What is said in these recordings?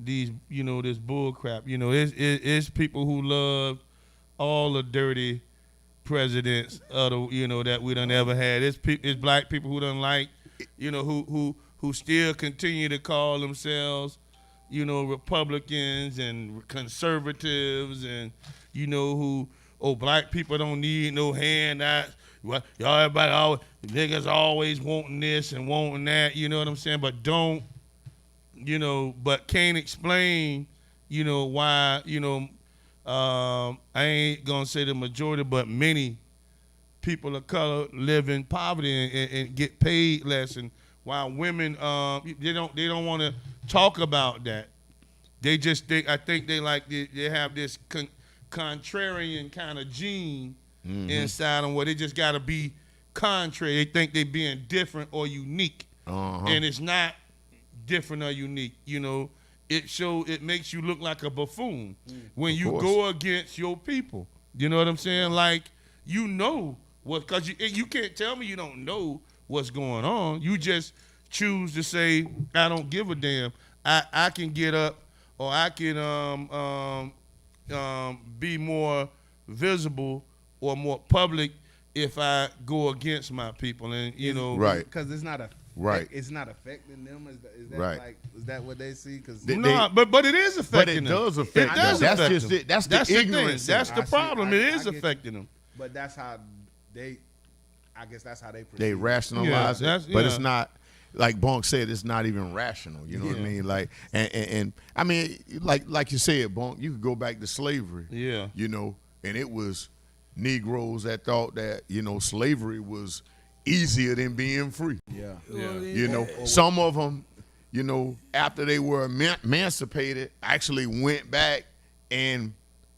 these, this bull crap. It's people who love all the dirty presidents of the, that we done ever had. It's black people who done like, who still continue to call themselves, Republicans and conservatives, and who, oh, black people don't need no handouts. Well, y'all, everybody always, niggas always wanting this and wanting that. You know what I'm saying? But don't, but can't explain, why, I ain't gonna say the majority, but many people of color live in poverty and get paid less, and while women, they don't want to talk about that. They just think, I think they have this contrarian kind of gene inside them, where they just got to be contrary. They think they being different or unique, and it's not different or unique. It makes you look like a buffoon when you go against your people. You know what I'm saying? Like, what, because you can't tell me you don't know what's going on. You just choose to say, I don't give a damn. I can get up, or I can be more visible or more public if I go against my people. And right, because it's not it's not affecting them. Is that right? Like, is that what they see? Because but it is affecting them. But it does affect them. That's just it. That's the ignorance. That's the problem. It is affecting them. But that's how I guess that's how they perceive. They rationalize it, but it's not. Like Bonk said, it's not even rational. You know what I mean? Like, and I mean, like you said, Bonk, you could go back to slavery. Yeah. And it was Negroes that thought that slavery was easier than being free. Yeah. Some of them, after they were emancipated, actually went back and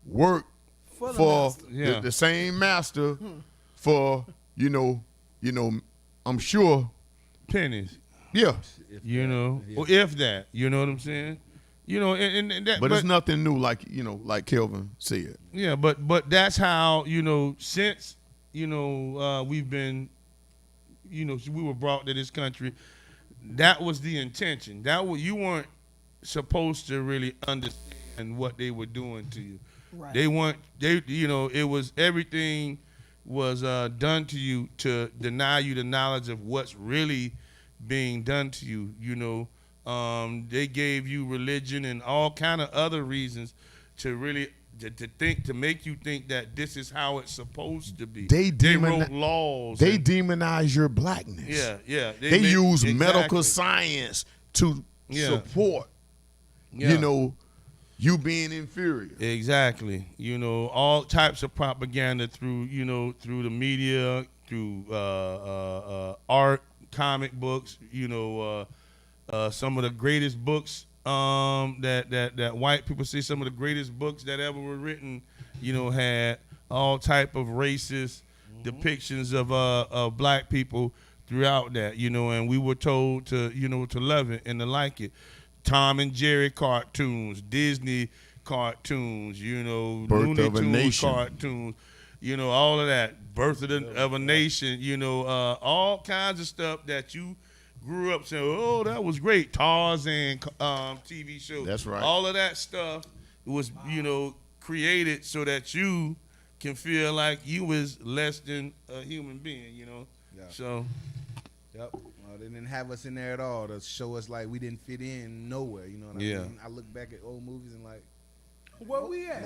worked for the same master for I'm sure pennies. Yeah. Or if that, you know what I'm saying? And that, but it's nothing new, like Kelvin said. Yeah, but that's how, since, we've been, we were brought to this country, that was the intention. You weren't supposed to really understand what they were doing to you. Right. It was, everything was done to you to deny you the knowledge of what's really being done to you. They gave you religion and all kind of other reasons to really to make you think that this is how it's supposed to be. They wrote laws. They demonize your blackness. Yeah. They use medical science to support. You being inferior. Exactly. All types of propaganda through the media, through art, comic books, some of the greatest books that white people say, some of the greatest books that ever were written, had all type of racist depictions of black people throughout that, and we were told to love it and to like it. Tom and Jerry cartoons, Disney cartoons, Birth of a Nation cartoons, all of that. Birth of a Nation, all kinds of stuff that you grew up saying, oh, that was great. Tarzan TV show. That's right. All of that stuff was, created so that you can feel like you was less than a human being, Yeah. So. Yep. Well, they didn't have us in there at all to show us like we didn't fit in nowhere. You know what I mean? I look back at old movies and like, where we at?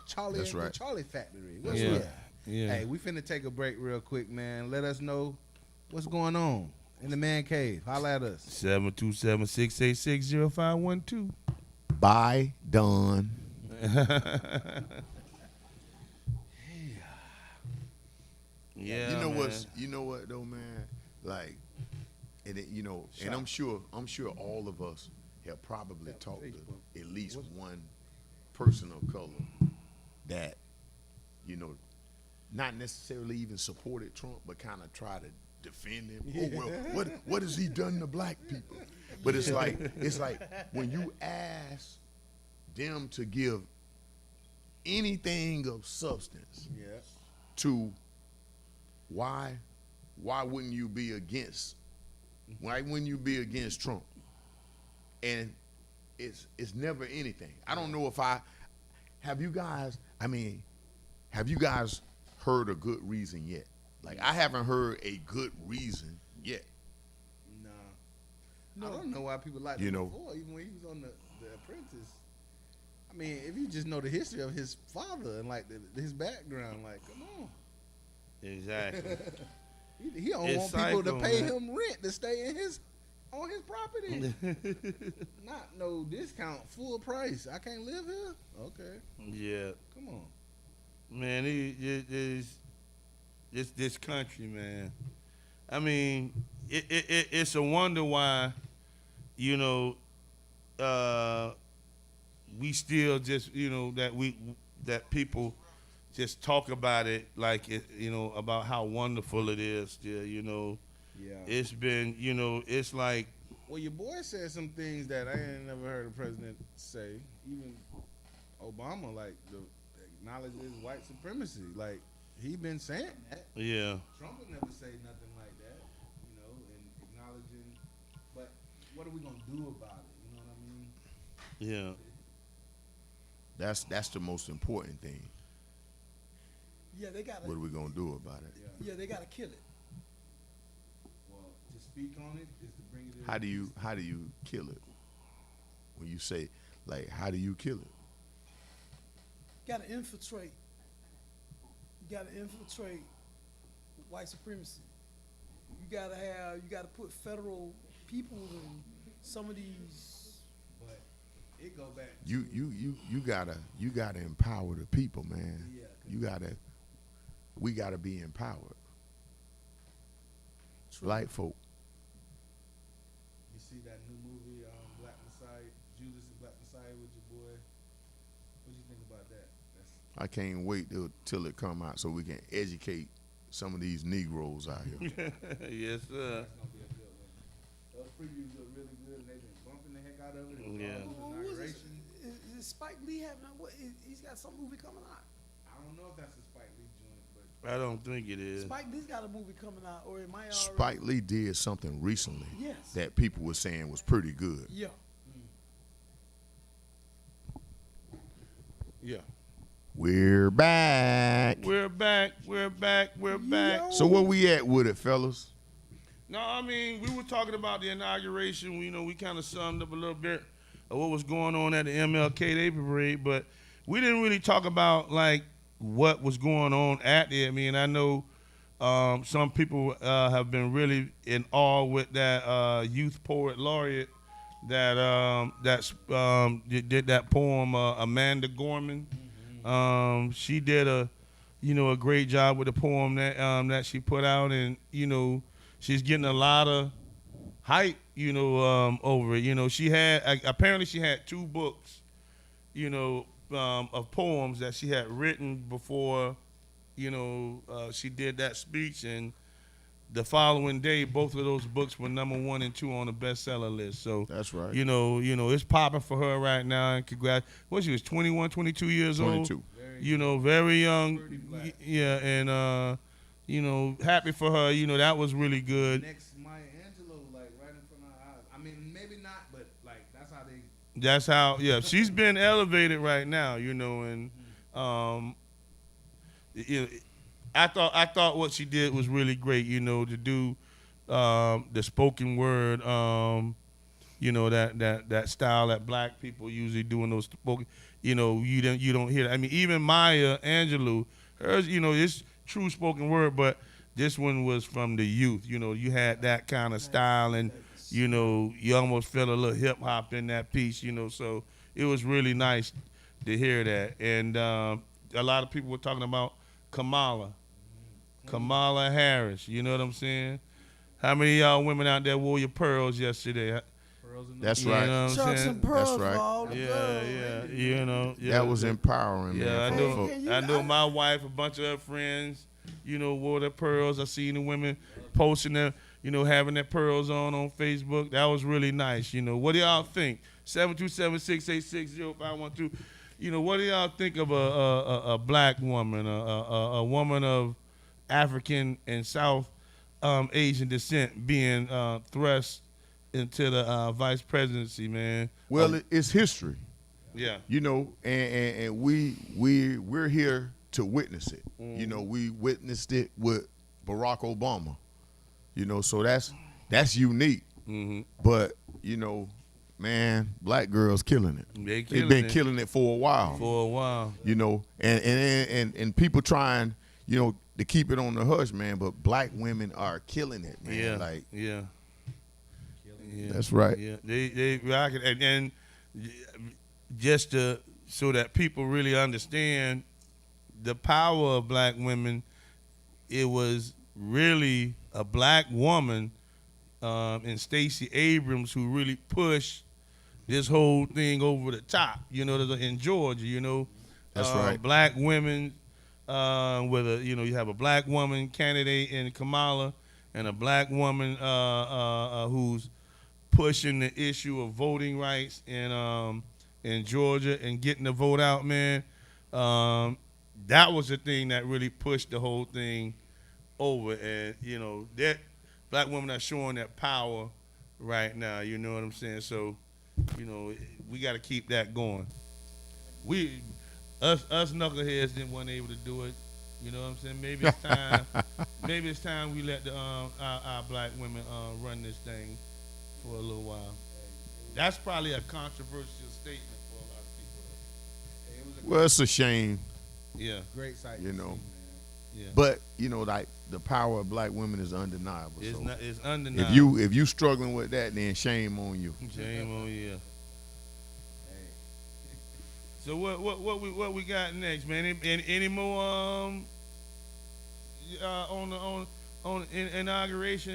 Charlie, that's right. The Charlie Factory. Where's Yeah. we at? Yeah. Hey, we finna take a break real quick, man. Let us know what's going on in the man cave. Holla at us. 727-686-0512. Bye, Don. Yeah. You know what though, man? Like, and and I'm sure all of us have probably talked to at least one person of color that, not necessarily even supported Trump, but kind of try to defend him. Oh well, what has he done to black people? But it's like when you ask them to give anything of substance to why wouldn't you be against Trump? And it's never anything. I don't know if have you guys. I mean, have you guys heard a good reason yet? Like I haven't heard a good reason yet. No. I don't know why people like him before, even when he was on the Apprentice. I mean, if you just know the history of his father and like his background, like, come on. Exactly. he don't want people to pay him rent to stay on his property. Not no discount, full price. I can't live here. Okay. Yeah. Come on. Man, this country, man. I mean, it's a wonder why, you know, we still just, you know, that people just talk about it like it, you know, about how wonderful it is still, you know. Yeah. It's been, you know, it's like. Well, your boy said some things that I ain't never heard a president say. Even Obama, like, acknowledges white supremacy. Like, he been saying that. Yeah. Trump would never say nothing like that, you know, and acknowledging. But what are we gonna do about it? You know what I mean? Yeah. That's the most important thing. Yeah, they got. What are we gonna do about it? Yeah, they gotta kill it. Well, to speak on it is to bring it. How do you kill it? When you say, like, how do you kill it? Gotta infiltrate. You gotta infiltrate white supremacy. You gotta put federal people in some of these. But it go back. You gotta empower the people, man. Yeah. We gotta be empowered. True. Black folk. You see that new movie, Black Messiah, Judas and Black Messiah with your boy. What do you think about that? I can't wait till it come out so we can educate some of these Negroes out here. Yes, sir. That's gonna be a good one. Those previews look really good, and they've been bumping the heck out of it. Yeah. Who is this? Is Spike Lee having he's got some movie coming out? I don't know if that's a Spike Lee joint, but I don't think it is. Spike Lee's got a movie coming out, or it might already. Spike Lee did something recently Yes. that people were saying was pretty good. Yeah. Yeah. We're back. We're back. So where we at with it, fellas? No, I mean, we were talking about the inauguration. We kind of summed up a little bit of what was going on at the MLK Day Parade, but we didn't really talk about, like, what was going on at there. I mean, I know some people have been really in awe with that youth poet laureate that did that poem, Amanda Gorman. She did a great job with the poem that she put out, and she's getting a lot of hype, over it. She had apparently she had 2 books, of poems that she had written before, she did that speech, and the following day, both of those books were number 1 and 2 on the bestseller list. So that's right. It's popping for her right now. And congrats. Well, she was 21, 22 years 22. old. Very young. Yeah, and happy for her. That was really good. next Maya Angelou, like right in front of our eyes. I mean, maybe not, but like that's how they. That's how. Yeah, she's been elevated right now. And I thought what she did was really great, to do the spoken word, that style that black people usually do in those spoken, you don't hear that. I mean, even Maya Angelou, hers, it's true spoken word, but this one was from the youth. You had that kind of style, and you almost felt a little hip hop in that piece, so it was really nice to hear that. And a lot of people were talking about Kamala Harris, you know what I'm saying? How many of y'all women out there wore your pearls yesterday? Pearls in the That's You right. know what I'm Chucks saying? and pearls That's right. for all the girls. Yeah. That was empowering, Yeah, man. I for know. folk. I know my wife, a bunch of her friends, wore their pearls. I seen the women posting them, having their pearls on Facebook. That was really nice. What do y'all think? 727-686-0512. What do y'all think of a black woman, a woman of African and South Asian descent being thrust into the vice presidency, man. Well, it's history, Yeah. you know, and we're here to witness it. You know, we witnessed it with Barack Obama. You know, so that's unique. Mm-hmm. But you know, man, black girls killing it. They've been killing it for a while. For a while. You know, and people trying, you know, to keep it on the hush, man. But black women are killing it, man. Yeah. Like, yeah. that's right. Yeah. They rock it, and just so that people really understand the power of black women, it was really a black woman and Stacey Abrams who really pushed this whole thing over the top. You know, in Georgia, you know, That's right. Black women, whether you know you have a black woman candidate in Kamala and a black woman who's pushing the issue of voting rights in Georgia and getting the vote out, man. That was the thing that really pushed the whole thing over, and you know that black women are showing that power right now. You know what I'm saying? So, you know, we got to keep that going. Us knuckleheads didn't want able to do it. You know what I'm saying? Maybe it's time. Maybe it's time we let our black women run this thing for a little while. That's probably a controversial statement for a lot of people. Well, it's a shame, Yeah, Great sight. you to know. see, man. yeah. But you know, like the power of black women is undeniable. It's So not. It's undeniable. if you struggling with that, then shame on you. Shame on you. So what we got next, man? Any more on inauguration?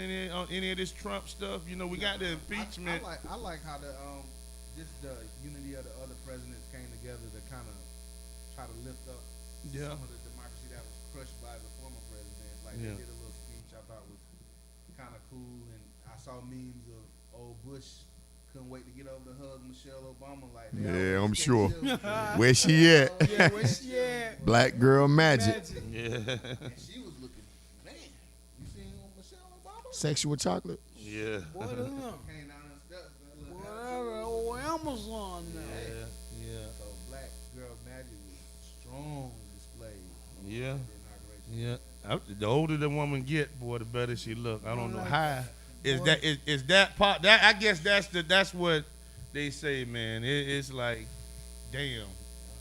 Any of this Trump stuff? You know, we got the impeachment. I like how just the unity of the other presidents came together to kind of try to lift up Yeah. some of the democracy that was crushed by the former president. Like Yeah. they did a little speech I thought was kind of cool, and I saw memes of old Bush couldn't wait to get over to hug Michelle Obama. Like they Yeah, always I'm can't sure. chill. Where she at? Yeah, where she at? Black girl magic. Yeah. And she was looking, man, you seen Michelle Obama? Sexual chocolate. Yeah. What up? Came down the steps. That looked Whatever. Oh, Amazon now. Yeah. So Black Girl Magic was strong display. Yeah. at the inauguration. Yeah. The older the woman get, boy, the better she look. I don't know Like how. Is boy. that is that part? That I guess that's what they say, man. It's like, damn,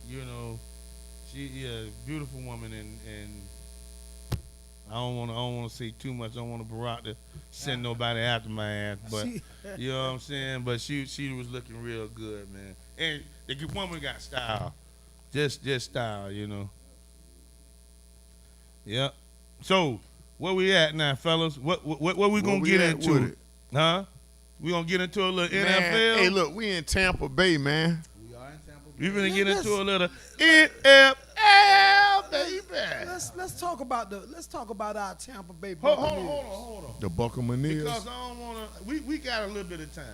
you know, beautiful woman, and I don't want to say too much. I don't want Barack to send nobody after my ass, but you know what I'm saying. But she was looking real good, man, and the woman got style, just style, you know. Yep. So where we at now, fellas? What we gonna get at with into? it? Huh? We gonna get into a little Man, NFL? hey, look, we in Tampa Bay, man. We are in Tampa Bay. We gonna get Let's- into a little NFL, baby. Let's talk about our Tampa Bay Hold Buccaneers. on. The Buccaneers. Because I don't wanna. We got a little bit of time.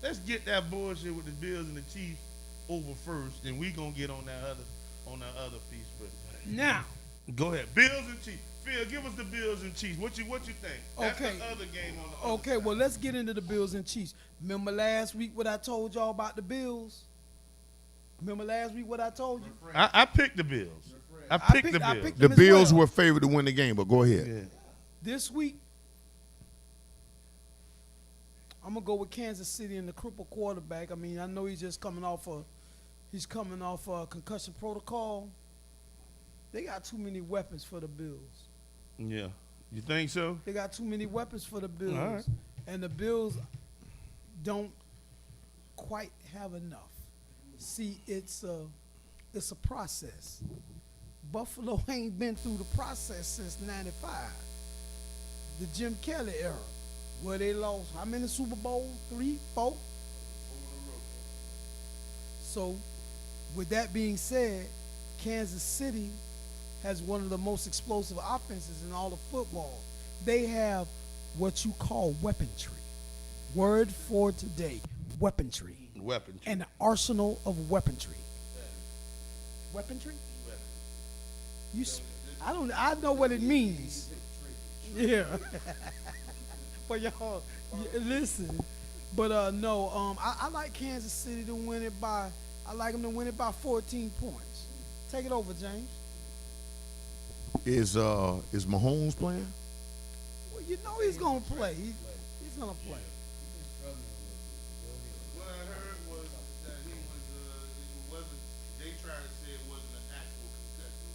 Let's get that bullshit with the Bills and the Chiefs over first, and we gonna get on that other piece first. Now, Go ahead, Bills and Chiefs. Phil, give us the Bills and Chiefs. What you think? That's Okay. the other game on the other okay, side. well, let's get into the Bills and Chiefs. Remember last week what I told y'all about the Bills? Remember last week what I told you? I picked the Bills. I I picked the picked- I Bills. picked The them as Bills well. were favored to win the game, but go ahead. Yeah. This week, I'm gonna go with Kansas City and the crippled quarterback. I mean, I know he's just coming off a concussion protocol. They got too many weapons for the Bills. Yeah. You think so? They got too many weapons for the Bills, All right. and the Bills don't quite have enough. See, it's a process. Buffalo ain't been through the process since '95, the Jim Kelly era, where they lost how many Super Bowls? 3, 4. So, with that being said, Kansas City has one of the most explosive offenses in all of football. They have what you call weaponry. Word for today, weaponry. Weapon. An arsenal of weaponry. Weaponry? I know what it means. Yeah. But y'all, listen, But no, I like Kansas City to win it by. I like them to win it by 14 points. Take it over, James. Is Mahomes playing? Well, you know he's gonna play. He's gonna play. What I heard was that he was, it wasn't, they tried to say it wasn't an actual concussion.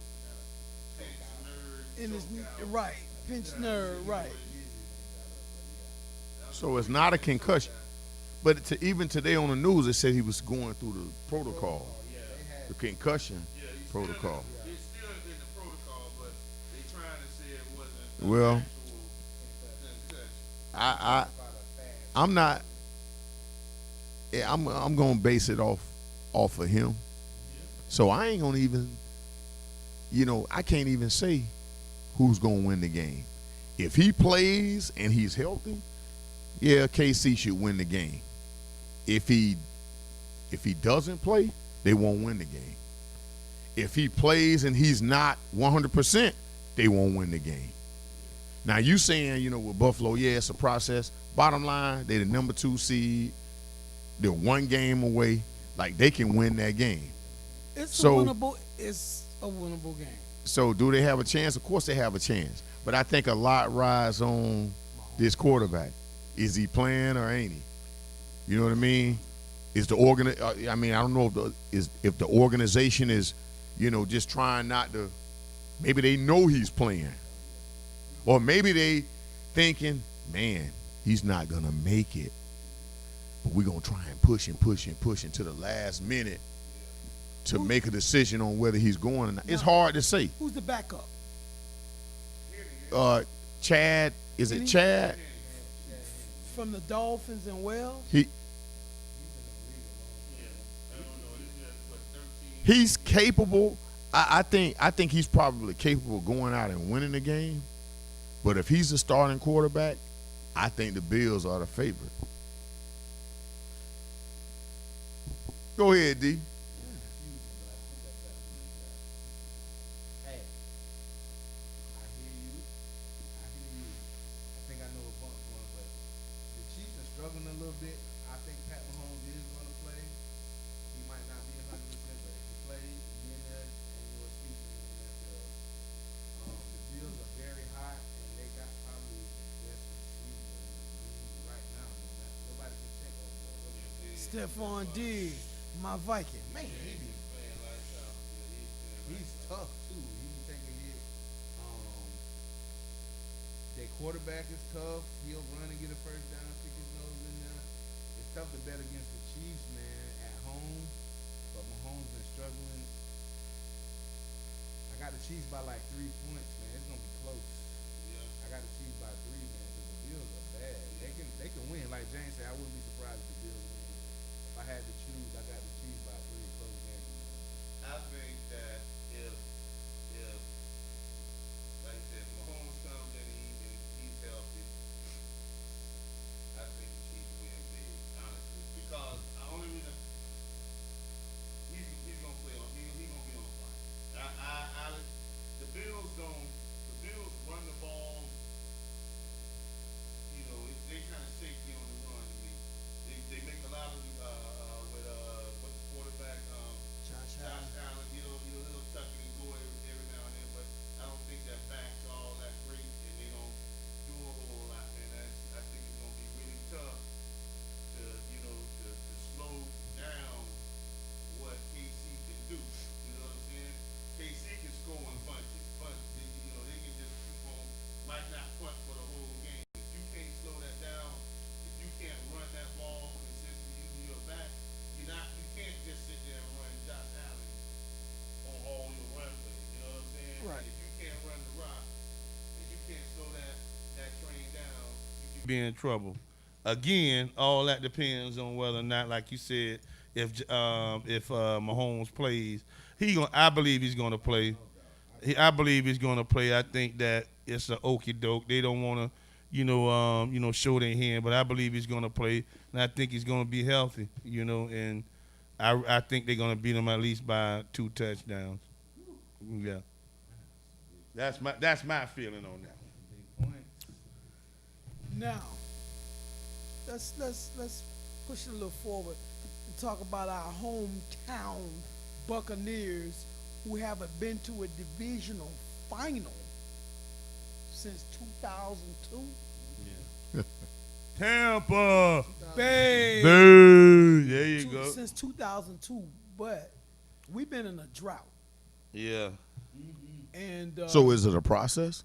It was kind of pinched nerve, In his choke out. right, pinched nerve, right. So it's not a concussion. But even today on the news, it said he was going through the protocol, the concussion protocol. It's still in the protocol, but they trying to say it wasn't an Well, actual concussion. I'm not. Yeah, I'm gonna base it off of him. So I ain't gonna even. I can't even say who's gonna win the game. If he plays and he's healthy, yeah, KC should win the game. If he doesn't play, they won't win the game. If he plays and he's not 100%, they won't win the game. Now you saying, with Buffalo, yeah, it's a process. Bottom line, they the number 2 seed. They're 1 game away. Like they can win that game. It's So- a winnable game. So do they have a chance? Of course they have a chance. But I think a lot rides on this quarterback. Is he playing or ain't he? You know what I mean? Is the I don't know if the organization is, just trying not to. Maybe they know he's playing, or maybe they thinking, man, he's not gonna make it. But we're gonna try and push until the last minute to make a decision on whether he's going or not. It's hard to say. Who's the backup? Chad, is it Chad? From the Dolphins and Wells? He's capable. I think he's probably capable of going out and winning the game. But if he's the starting quarterback, I think the Bills are the favorite. Go ahead, D. Hey, I hear you. I think I know what Bunk's going, but the Chiefs are struggling a little bit. I think Pat Mahomes is going to play. He might not be 100%, but if he plays, he in there, and your excuses in the NFL. The Bills are very hot, and they got probably the best receiver in the league right now. Man. Nobody can check over there. Stephon Diggs, my Viking. Man, He's tough too. He can take a hit. Their quarterback is tough. He'll run and get a first down, stick his nose in there. It's tough to bet against the Chiefs, man, at home. But Mahomes been struggling. I got the Chiefs by like 3 points, man. It's gonna be close. I got the Chiefs by 3, man, because the Bills are bad. They can win. Like James said, I wouldn't be surprised if the Bills win. If I had to choose, I got the Chiefs by 3, close game. I think that if like I said, Mahomes comes in and he's healthy, I think the Chiefs win big, honestly. Because the only reason he's gonna play on he's gonna be on fire. The Bills run the ball. They kind of shaky on the run to me. They make a lot of with what's the quarterback Josh Josh Allen. He'll tuck it and go every now and then, but I don't think that back's all that great, and they don't do a whole lot. And I think it's gonna be really tough to slow down what KC can do. You know what I'm saying? KC can score in bunches. They can just keep on, might not punt for the whole game. If you can't slow that down, if you can't run that ball consistently using your back, you can't just sit there and run Josh Allen on all your run plays. You know what I'm saying? Right. If you can't run the rock and you can't slow that train down, you can be in trouble. Again, all that depends on whether or not, like you said, if Mahomes plays, I believe he's gonna play. I believe he's gonna play. I think that it's an okie doke. They don't want to, show their hand, but I believe he's gonna play, and I think he's gonna be healthy. And I think they're gonna beat him at least by 2 touchdowns. Yeah, that's my feeling on that. Big points. Now, let's push it a little forward and talk about our hometown Buccaneers who haven't been to a divisional final since 2002. Tampa. Bay. Boo. There you go. Since 2002, but we've been in a drought. Yeah. And So is it a process?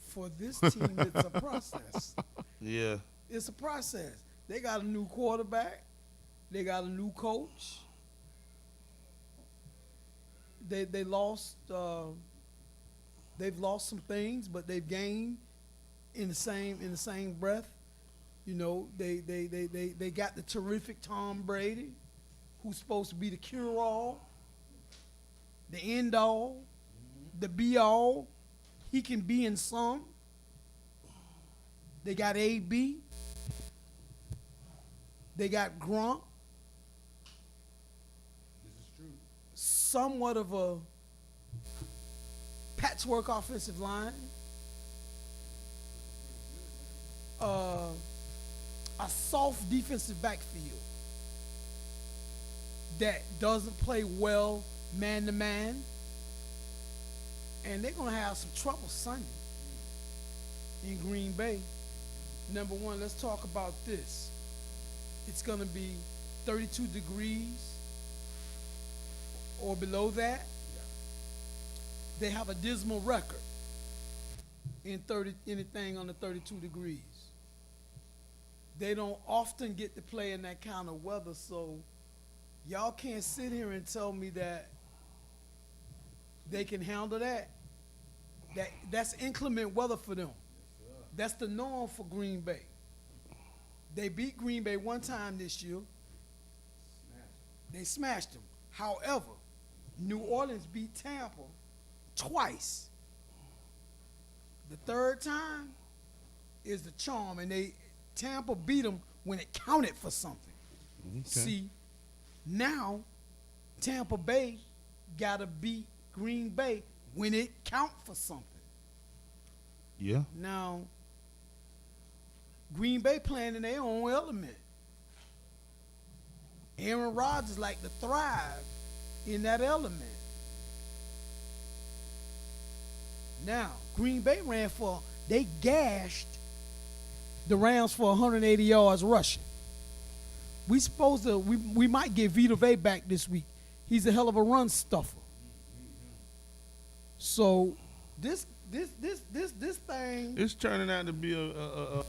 for this team, it's a process. Yeah. It's a process. They got a new quarterback. They got a new coach. They lost. They've lost some things, but they've gained in the same breath. You know, they got the terrific Tom Brady, who's supposed to be the cure-all, the end-all, the be-all. He can be in some. They got AB. They got Grunt. This is true. Somewhat of a patchwork offensive line. A soft defensive backfield that doesn't play well man-to-man. And they're going to have some trouble Sunday in Green Bay. Number one, let's talk about this. It's going to be 32 degrees or below that. They have a dismal record in anything under 32 degrees. They don't often get to play in that kind of weather, so y'all can't sit here and tell me that they can handle that. That's inclement weather for them. That's the norm for Green Bay. They beat Green Bay one time this year. They smashed them. However, New Orleans beat Tampa twice. The third time is the charm, and Tampa beat them when it counted for something. Okay. See, now Tampa Bay got to beat Green Bay when it count for something. Yeah. Now, Green Bay playing in their own element. Aaron Rodgers like to thrive in that element. Now, Green Bay they gashed the Rams for 180 yards rushing. We might get Vita Vea back this week. He's a hell of a run stuffer. So this thing, It's turning out to be a serious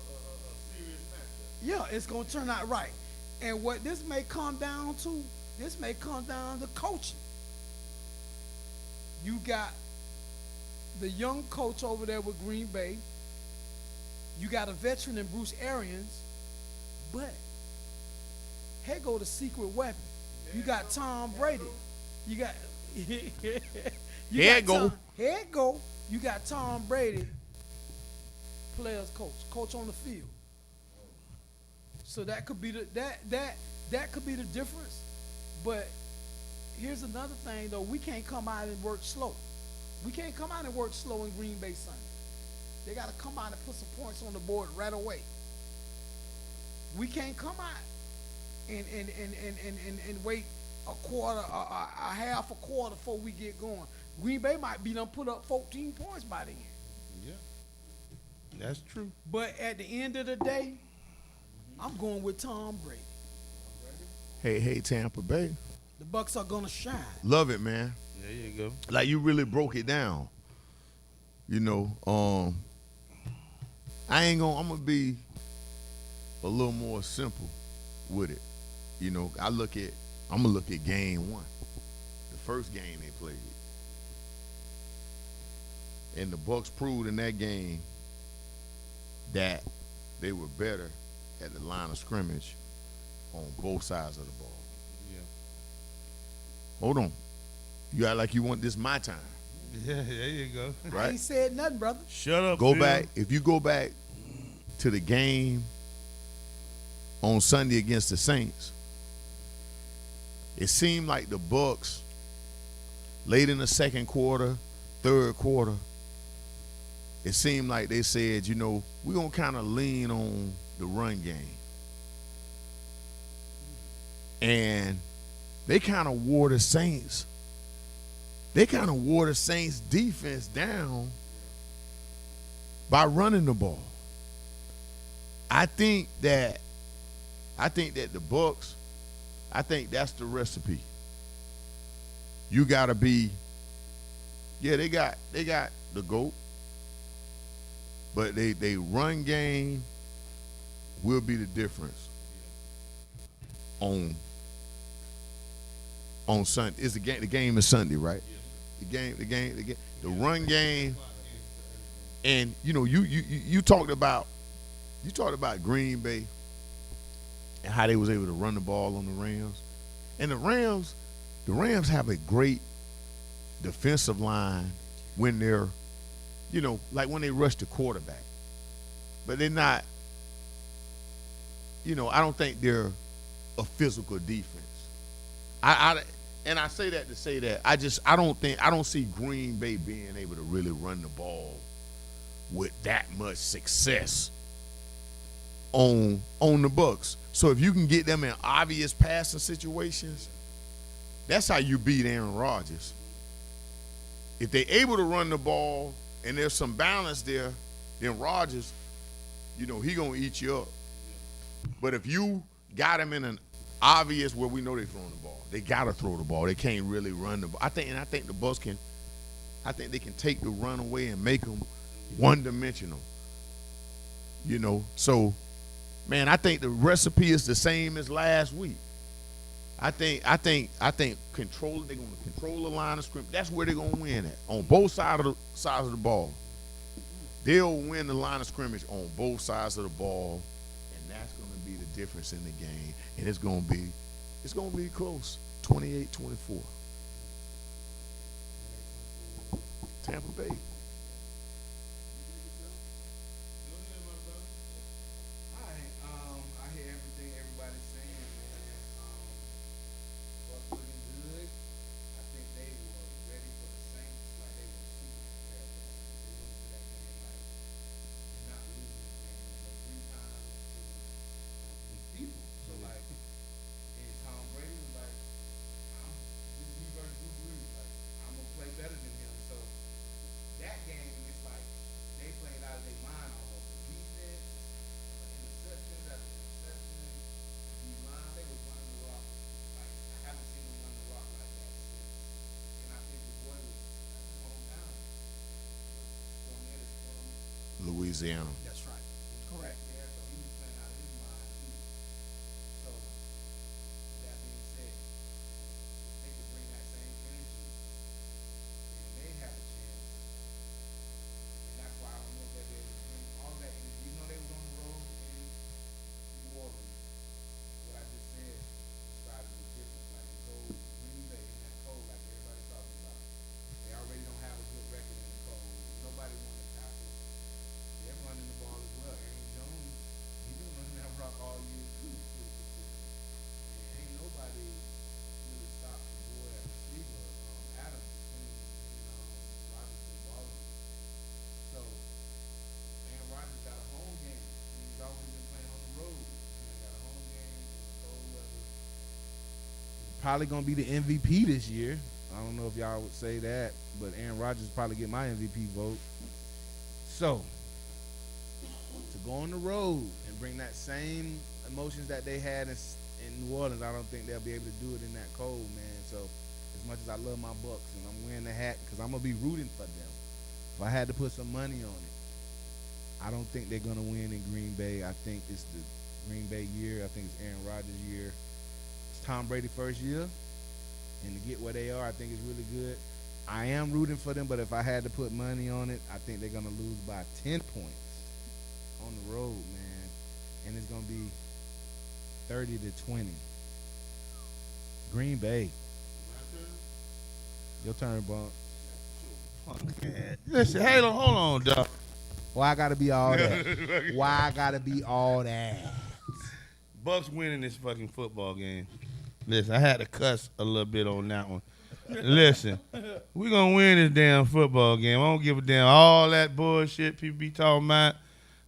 matchup. yeah, it's gonna turn out right. And what this may come down to coaching. You got the young coach over there with Green Bay. You got a veteran in Bruce Arians, but here go the secret weapon. You got Tom Brady. You got Here it go. Here it go. You got Tom Brady, players coach on the field. So that could be that could be the difference. But here's another thing though, we can't come out and work slow. We can't come out and work slow in Green Bay Sunday. They got to come out and put some points on the board right away. We can't come out and wait a quarter, a half a quarter before we get going. Green Bay might be done put up 14 points by the end. Yeah. That's true. But at the end of the day, I'm going with Tom Brady. Hey, Tampa Bay. The Bucks are gonna shine. Love it, man. There you go. Like you really broke it down. You know, I'm gonna be a little more simple with it. You know, I'm gonna look at game one. The first game they played. And the Bucks proved in that game that they were better at the line of scrimmage on both sides of the ball. Yeah. Hold on. You act like you want this my time. Yeah, there you go. I Right? ain't said nothing, brother. Shut up. Go Phil. back. If you go back to the game on Sunday against the Saints, it seemed like the Bucks late in the second quarter, third quarter, it seemed like they said, you know, we're going to kind of lean on the run game. And they kind of wore the Saints. They kind of wore the Saints defense down by running the ball. I think that the Bucs, I think that's the recipe. You gotta be, yeah, they got the GOAT, but they run game will be the difference on Sunday. It's the game is Sunday, right? The run game. And you know, you talked about Green Bay and how they was able to run the ball on the Rams. And the Rams have a great defensive line when they're, you know, like when they rush the quarterback. But they're not, you know, I don't think they're a physical defense. And I say that to say that I don't see Green Bay being able to really run the ball with that much success on the Bucs. So if you can get them in obvious passing situations, that's how you beat Aaron Rodgers. If they're able to run the ball and there's some balance there, then Rodgers, you know, he gonna eat you up. But if you got him in an obvious where we know they're throwing the ball, they gotta throw the ball. They can't really run the ball. I think the Bucs can. I think they can take the run away and make them one-dimensional. You know, so man, I think the recipe is the same as last week. I think control. They're gonna control the line of scrimmage. That's where they're gonna win at, on both sides of the ball. They'll win the line of scrimmage on both sides of the ball, and that's gonna be the difference in the game. And it's gonna be close, 28-24. Tampa Bay. I hear everything everybody's saying, man. Bucks looking good. I think they were ready for the Saints, like they were super prepared for them. They went to that game like you're not losing this game. You know, 3 times to people. So like, and Tom Brady was like, he versus Drew Brees, like I'm gonna play better than him. So that game, it's like they played out of their mind almost. The defense, interceptions after interception, the line, they was running the rock. Like I haven't seen them run the rock like that since. And I think the boy was at his hometown. Fournette is from Louisiana. That's right. correct there, so he was playing out of his mind too. So that being said, if they could bring that same energy, then they have a chance. And that's why I don't know if they'll be able to bring all that energy. Even though they was on the road in New Orleans, what I just said describes the difference. Like the cold Green Bay in that cold, like everybody's talking about. They already don't have a good record in the cold. Nobody won the tackle. They're running the ball as well. Aaron Jones, he been running that rock all year too. And ain't nobody really stopped the boy at receiver, Adams, and Rodgers been balling. So Aaron Rodgers got a home game. He's always been playing on the road. And got a home game in the cold weather. Probably gonna be the MVP this year. I don't know if y'all would say that, but Aaron Rodgers probably get my MVP vote. So to go on the road and bring that same emotions that they had in New Orleans, I don't think they'll be able to do it in that cold, man. So as much as I love my Bucks and I'm wearing the hat because I'm gonna be rooting for them, if I had to put some money on it, I don't think they're gonna win in Green Bay. I think it's the Green Bay year. I think it's Aaron Rodgers' year. It's Tom Brady first year, and to get where they are, I think it's really good. I am rooting for them, but if I had to put money on it, I think they're gonna lose by 10 points on the road, man, and it's gonna be 30-20. Green Bay. Your turn, Bunk. Listen, hey, hold on, dog. Why I gotta be all that? Why I gotta be all that? Bucks winning this fucking football game. Listen, I had to cuss a little bit on that one. Listen, we gonna win this damn football game. I don't give a damn all that bullshit people be talking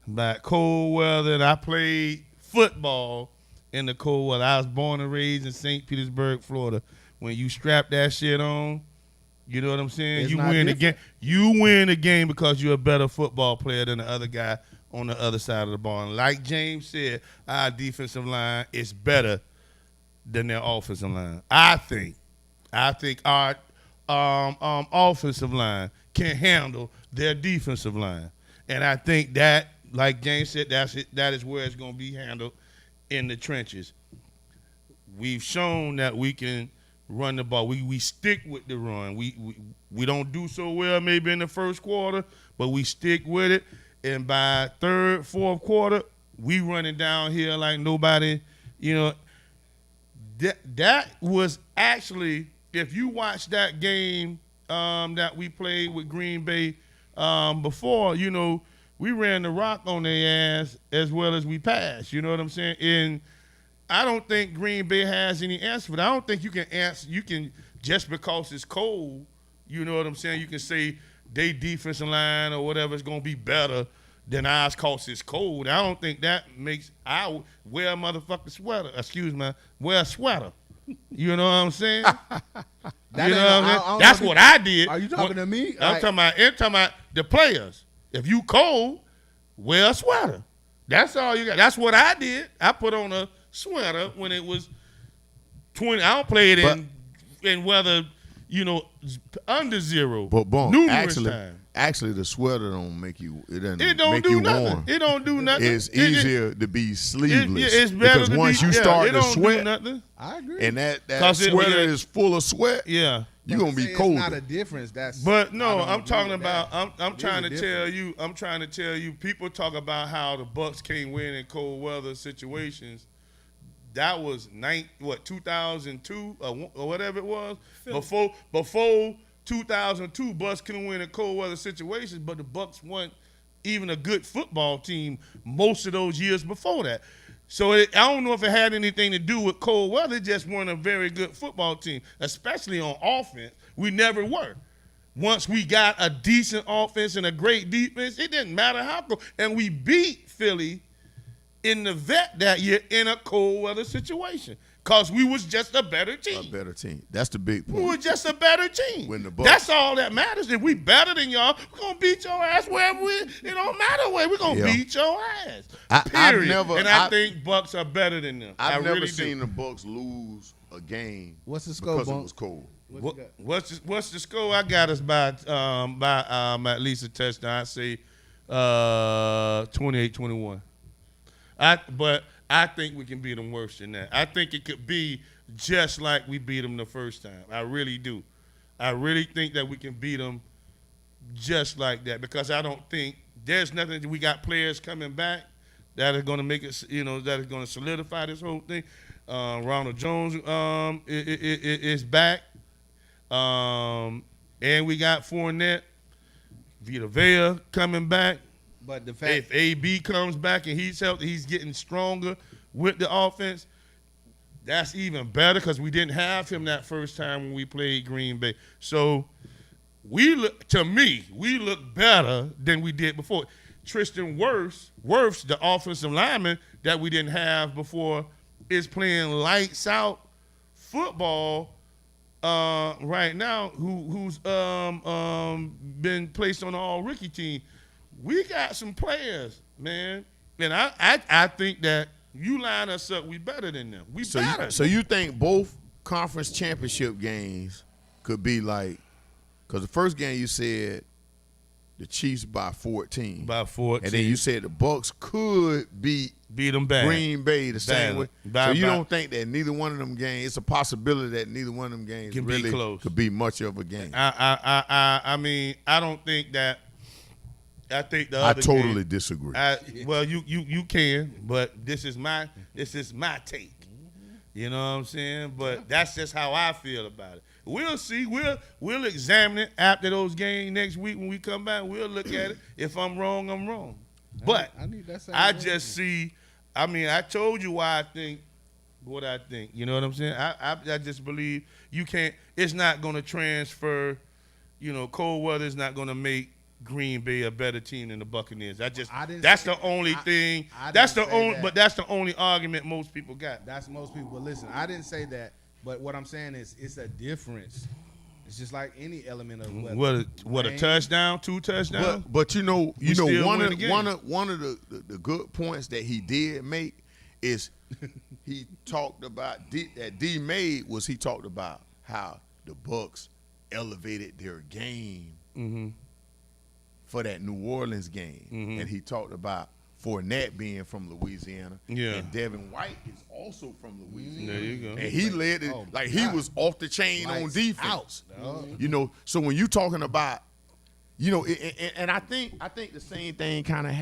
about cold weather. And I played football in the cold weather. I was born and raised in St. Petersburg, Florida. When you strap that shit on, you know what I'm saying? It's You not win the game. different. You win the game because you're a better football player than the other guy on the other side of the ball. And like James said, our defensive line is better than their offensive line. I think our offensive line can handle their defensive line, and I think that, like James said, that is where it's going to be handled in the trenches. We've shown that we can run the ball. We stick with the run. We don't do so well maybe in the first quarter, but we stick with it. And by third, fourth quarter, we running downhill like nobody. You know, that was actually, if you watch that game that we played with Green Bay before, you know, we ran the rock on their ass as well as we passed. You know what I'm saying? And I don't think Green Bay has any answer for that. I don't think you can answer. You can, just because it's cold, you know what I'm saying? You can say they defensive line or whatever is going to be better than ours because it's cold. I don't think that makes – I wear a motherfucking sweater. Excuse me. Wear a sweater. You know what I'm saying? That You ain't- know what I'm I saying? don't That's know if what I did. Are you talking to me? I'm talking about the players. If you cold, wear a sweater. That's all you got. That's what I did. I put on a sweater when it was 20. I don't play it in weather, you know, under zero. But boom, numerous times. actually, the sweater don't make you. It doesn't It don't make do you nothing. warm. It don't do nothing. It's It- easier to be sleeveless it's better because to once be, you yeah, start it to don't do sweat nothing. I agree. and that 'Cause it- sweater yeah. is full of sweat, Yeah. you're gonna be colder. It's not a difference. But no, I don't I'm agree talking with about. that. I'm It trying is to a tell difference. you. I'm trying to tell you. People talk about how the Bucks can't win in cold weather situations. That was 2002 or whatever it was. Before 2002, Bucks couldn't win in cold weather situations, but the Bucks weren't even a good football team most of those years before that. So I don't know if it had anything to do with cold weather. It just weren't a very good football team, especially on offense. We never were. Once we got a decent offense and a great defense, it didn't matter how cold. And we beat Philly in the vet that year in a cold weather situation because we was just a better team. A better team. That's the big We were point. just a better team. When the Bucks- That's all that matters. If we better than y'all, we're going to beat your ass wherever we – it don't matter where. We're going to Yeah. beat your ass. I've Period. never- and I I've- think Bucks are better than them. I've I never really seen do. the Bucks lose a game What's the score, because it Bunk? was cold. What's the score? I got us by at least a touchdown. I say 28-21. But I think we can beat them worse than that. I think it could be just like we beat them the first time. I really do. I really think that we can beat them just like that because I don't think there's nothing. We got players coming back that are going to make it, you know, that is going to solidify this whole thing. Ronald Jones is back. And we got Fournette, Vita Vea coming back. But the fact If AB comes back and he's healthy, he's getting stronger with the offense. That's even better because we didn't have him that first time when we played Green Bay. So we look better than we did before. Tristan Wirfs, the offensive lineman that we didn't have before, is playing lights out football right now. Who's been placed on the all-rookie team. We got some players, man, and I think that you line us up, we better than them. We better. So you think both conference championship games could be like, because the first game you said the Chiefs by 14. By 14. And then you said the Bucks could beat them bad. Green Bay the same way. So you By- don't think that neither one of them games, it's a possibility that neither one of them games Can be really close. could be much of a game. I mean, I don't think that. I think the I other totally game, disagree. well, you can, but this is my take. You know what I'm saying? But that's just how I feel about it. We'll see. We'll examine it after those games next week when we come back. We'll look at it. If I'm wrong, I'm wrong. But I need that same I energy. just see. I mean, I told you why I think what I think. You know what I'm saying? I just believe you can't. It's not going to transfer. You know, cold weather is not going to make Green Bay a better team than the Buccaneers. That's the only thing. That's the only. But that's the only argument most people got. That's most people. But listen, I didn't say that. But what I'm saying is, it's a difference. It's just like any element of weather. What a touchdown, 2 touchdowns. But you know, still one win of the game. one of the good points that he did make is he talked about that D made was he talked about how the Bucs elevated their game for that New Orleans game, and he talked about Fournette being from Louisiana, and Devin White is also from Louisiana. There you go. And he led it like he was off the chain on Lights defense. out, You know, so when you talking about, you know, and I think the same thing kind of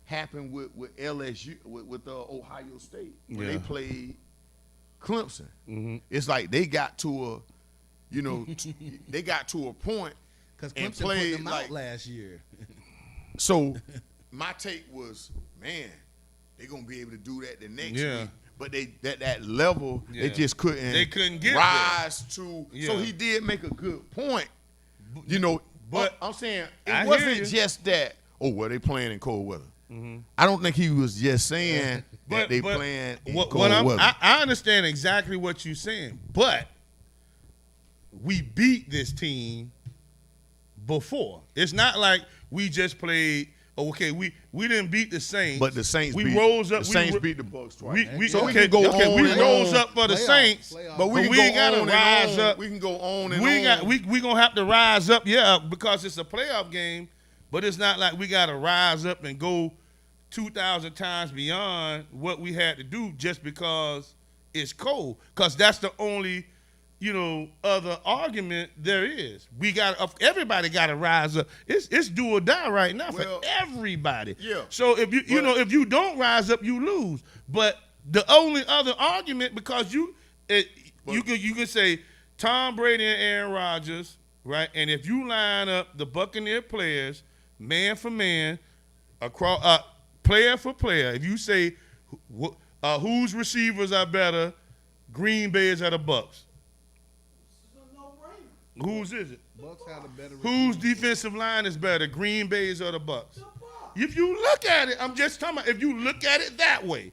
happened with LSU with Ohio State when they played Clemson. It's like they got to they got to a point because and Clemson put played them out last year. So my take was, man, they're gonna be able to do that the next week. But that level, they just couldn't. They couldn't get rise to. Yeah. So he did make a good point. You know, but I'm saying I it hear wasn't you. just that. Oh, well, they playing in cold weather. I don't think he was just saying that they playing in cold weather. I understand exactly what you're saying, but we beat this team before. It's not like we just played. Okay, we didn't beat the Saints, But the Saints we beat rose up. the Saints beat the Bucs twice. We So we okay, can go okay, on we and rose on. up for the Playoffs, Saints, playoffs. But we but can we go ain't gotta on and rise on. up. We can go on and on. We gonna have to rise up, because it's a playoff game. But it's not like we gotta rise up and go 2,000 times beyond what we had to do just because it's cold. Because that's the only, other argument there is. Everybody got to rise up. It's do or die right now for everybody. Yeah. So if if you don't rise up, you lose. But the only other argument, because you can say Tom Brady and Aaron Rodgers, right? And if you line up the Buccaneer players man for man, across player for player, if you say whose receivers are better, Green Bay is at the Bucs. Whose is it? Bucs had a better. Whose defensive line is better, Green Bay's or the Bucs? If you look at it, I'm just talking about if you look at it that way,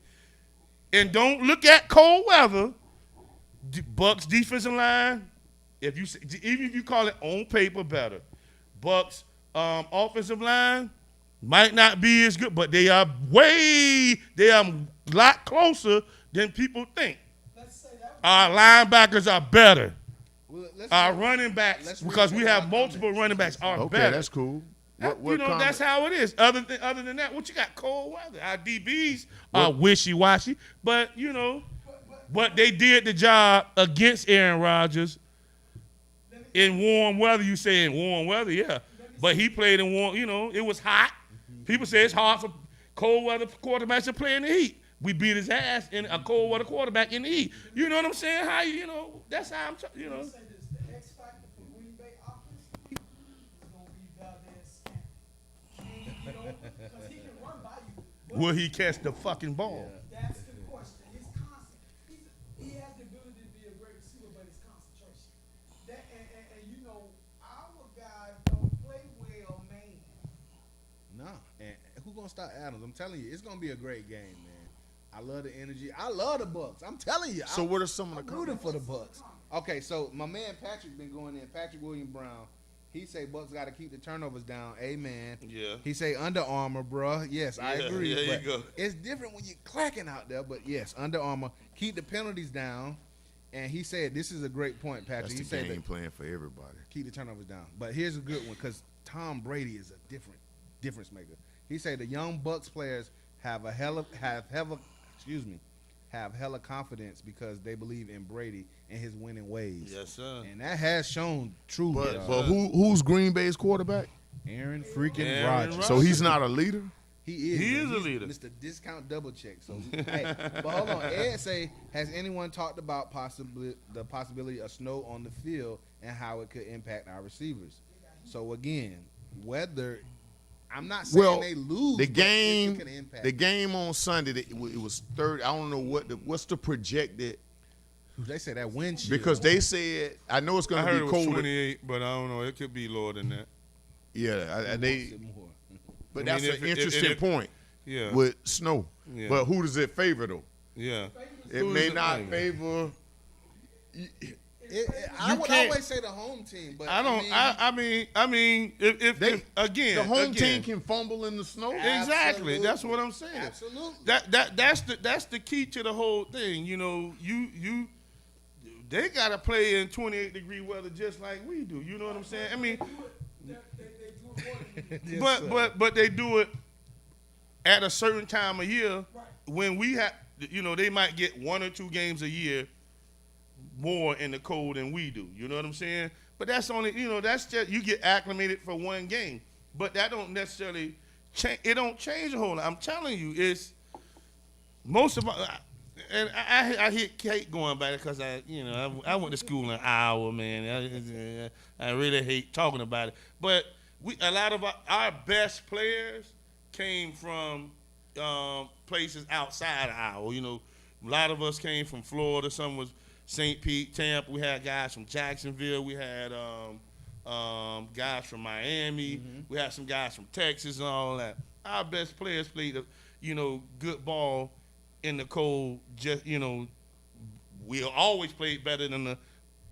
and don't look at cold weather, Bucs defensive line, even if you call it on paper better, Bucs offensive line might not be as good, but they are a lot closer than people think. Our linebackers are better. Our running backs, because we have multiple running backs, are better. Okay, that's cool. That's how it is. Other than that, what you got? Cold weather. Our DBs are wishy-washy, but but they did the job against Aaron Rodgers in warm weather. You say in warm weather, yeah, but he played in warm. It was hot. People say it's hard for cold weather quarterbacks to play in the heat. We beat his ass in a cold weather quarterback in the heat. You know what I'm saying? That's how I'm. The X factor for Green Bay offense is gonna be Valdez Scantling. Because he can run by you. Will he catch the fucking ball? That's the question. His constant. He has the ability to be a great receiver, but his concentration. And our guys don't play well, man. Nah, and who gonna stop Adams? I'm telling you, it's gonna be a great game, man. I love the energy. I love the Bucs. I'm telling you. So what are some of the I'm rooting comments? for the Bucs. Okay, so my man Patrick been going in. Patrick William Brown. He say Bucs got to keep the turnovers down. Amen. Yeah. He say Under Armour, bruh. Yes, I agree. There but you go. It's different when you're clacking out there. But yes, Under Armour. Keep the penalties down. And he said this is a great point, Patrick. That's He the said game that plan for everybody. keep the turnovers down. But here's a good one because Tom Brady is a difference maker. He said the young Bucs players have hella confidence because they believe in Brady and his winning ways. Yes, sir. And that has shown true. But who's Green Bay's quarterback? Aaron freaking Aaron Rodgers. Rodgers. So he's not a leader? He is. He is man. a He's leader. Mr. Discount Double Check. So, hey, but hold on. Ed say, has anyone talked about the possibility of snow on the field and how it could impact our receivers? So again, weather I'm not saying Well, they lose. the but game, it can impact. the game on Sunday, it was 30. I don't know what's the projected, They say that wind chill. because they said, I know it's I going to heard be it was colder. 28, but I don't know. It could be lower than that. Yeah, More. but I that's mean, an if it- interesting if- point Yeah. with snow. Yeah. But who does it favor though? Yeah. It Who may is it not favor? favor. I would can't- always say the home team, but I don't. I mean, if again, The home again, team can fumble in the snow. Exactly. Absolutely. That's what I'm saying. Absolutely. That's the key to the whole thing. You know, they gotta play in 28-degree weather just like we do. You know what I'm saying? I mean, but they do it at a certain time of year when we have. You know, they might get 1 or 2 games a year more in the cold than we do. You know what I'm saying? But that's only, that's just, you get acclimated for 1 game. But that don't necessarily change. It don't change a whole lot. I'm telling you, it's most of my, and I hear Kate going back because I went to school in Iowa, man. I really hate talking about it. But a lot of our best players came from places outside of Iowa. You know, a lot of us came from Florida. Some was St. Pete, Tampa. We had guys from Jacksonville. We had guys from Miami. Mm-hmm. We had some guys from Texas and all that. Our best players played, good ball in the cold. Just we always played better than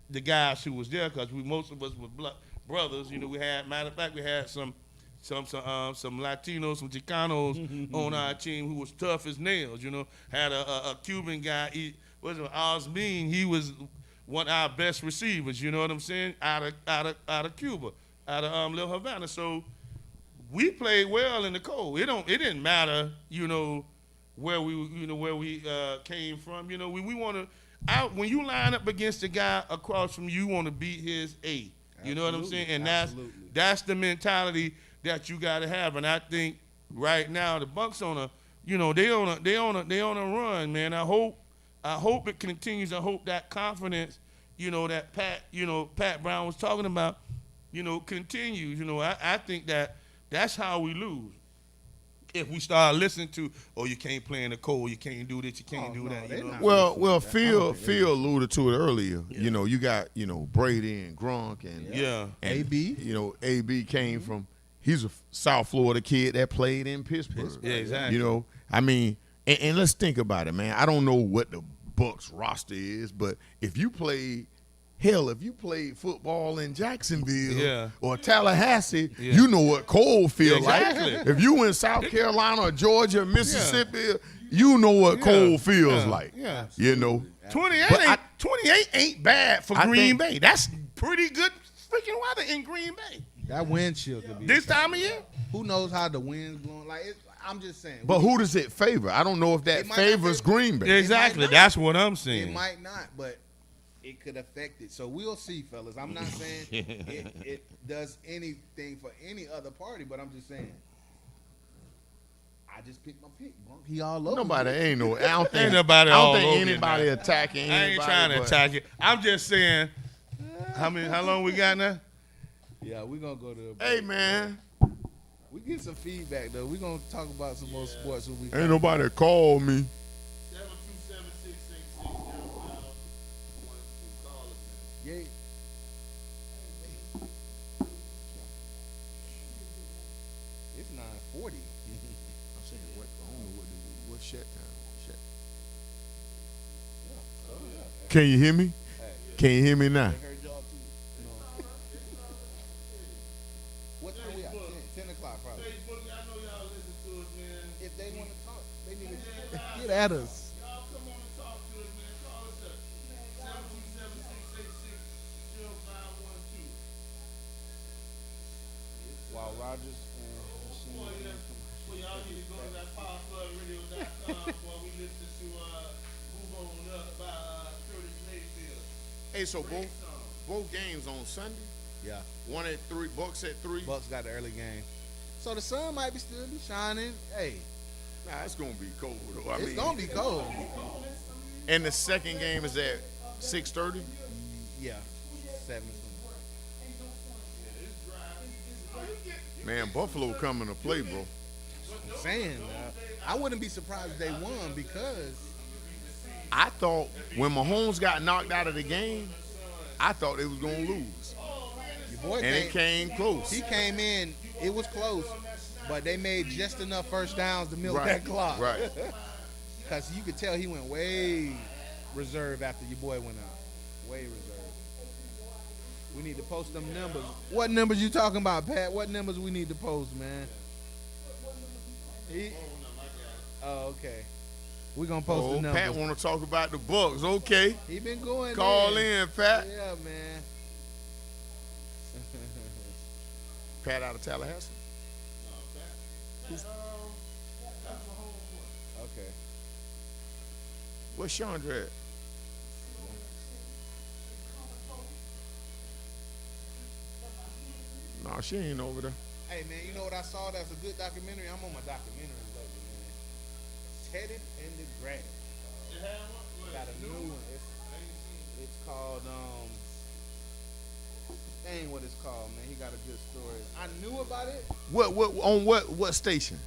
the guys who was there because most of us were brothers. We had, matter of fact, we had some Latinos, some Chicanos on our team who was tough as nails. Had a Cuban guy. Osmin, he was one of our best receivers, you know what I'm saying? Out of Cuba, out of Little Havana. So we played well in the cold. It didn't matter, where we came from. We want to when you line up against the guy across from you, want to beat his A. You know what I'm saying? And that's the mentality that you got to have. And I think right now the Bucs on a they on a run, man. I hope it continues. I hope that confidence, that Pat Brown was talking about, continues. I think that's how we lose. If we start listening to, you can't play in the cold, you can't do this, you can't do that. Well, Phil alluded to it earlier. Yeah. You got Brady and Gronk and and AB. AB came from. He's a South Florida kid that played in Pittsburgh. Yeah, exactly. I mean, and let's think about it, man. I don't know what the Bucs roster is, but if you played football in Jacksonville or Tallahassee, you know what cold feels like. If you in South Carolina or Georgia or Mississippi, you know what cold feels like. Yeah. 28 ain't bad for Green think- Bay. That's pretty good freaking weather in Green Bay. That wind chill could be This time of year? Who knows how the wind's blowing? I'm just saying. But who does it favor? I don't know if that It might not favors favor- Green Bay. Exactly. not. That's what I'm It saying. might not, but it could affect it. So we'll see, fellas. I'm not saying it does anything for any other party, but I'm just saying. I just picked my pick, bro. He all over. Nobody me. ain't no. I don't think, Ain't nobody I don't all think over you, anybody man. attacking I anybody. ain't trying to but- attack it. I'm just saying, how long we got now? Yeah, we're gonna go to. Hey man, We get some feedback though. We're gonna talk about some more sports when we. ain't nobody called me. 727-666-0512. Yeah. It's 9:40. I'm saying what? I don't know what shut down. Can you hear me? Can you hear me now? I heard y'all too. What time we at? 10 o'clock probably. Facebook, I know y'all listen to us, man. If they want to talk, they need to get at us. Y'all come on and talk to us, man. Call us up. 727-666-0512. While Rogers and Machine Well, y'all need to go to that powerfloodradio.com while we listen to Move On Up by Curtis Mayfield. Hey, so both games on Sunday. Yeah. One at 3, Bucks at 3. Bucks got the early game. So the sun might be still be shining. Hey, Nah, it's gonna be cold though. it's gonna be cold. And the second game is at 6:30. Yeah. 7. Man, Buffalo coming to play, bro. I'm saying, I wouldn't be surprised if they won because I thought when Mahomes got knocked out of the game, I thought they was gonna lose, your boy and it came close. He came in. It was close, but they made just enough first downs to milk Right, that clock. right. Because you could tell he went way reserved after your boy went out. Way reserved. We need to post them numbers. What numbers you talking about, Pat? What numbers we need to post, man? Oh, okay. We're going to post the numbers. Pat want to talk about the Bucks. Okay. He been going Call there. in, Pat. Yeah, man. Pat out of Tallahassee. Okay. Where's Chandra at? No, she ain't over there. Hey, man, you know what I saw that's a good documentary? I'm on my documentary lately, man. Teddy and the Grass. Got a new one. It's called, dang what it's called, man. He got a good story. I knew about it. What station?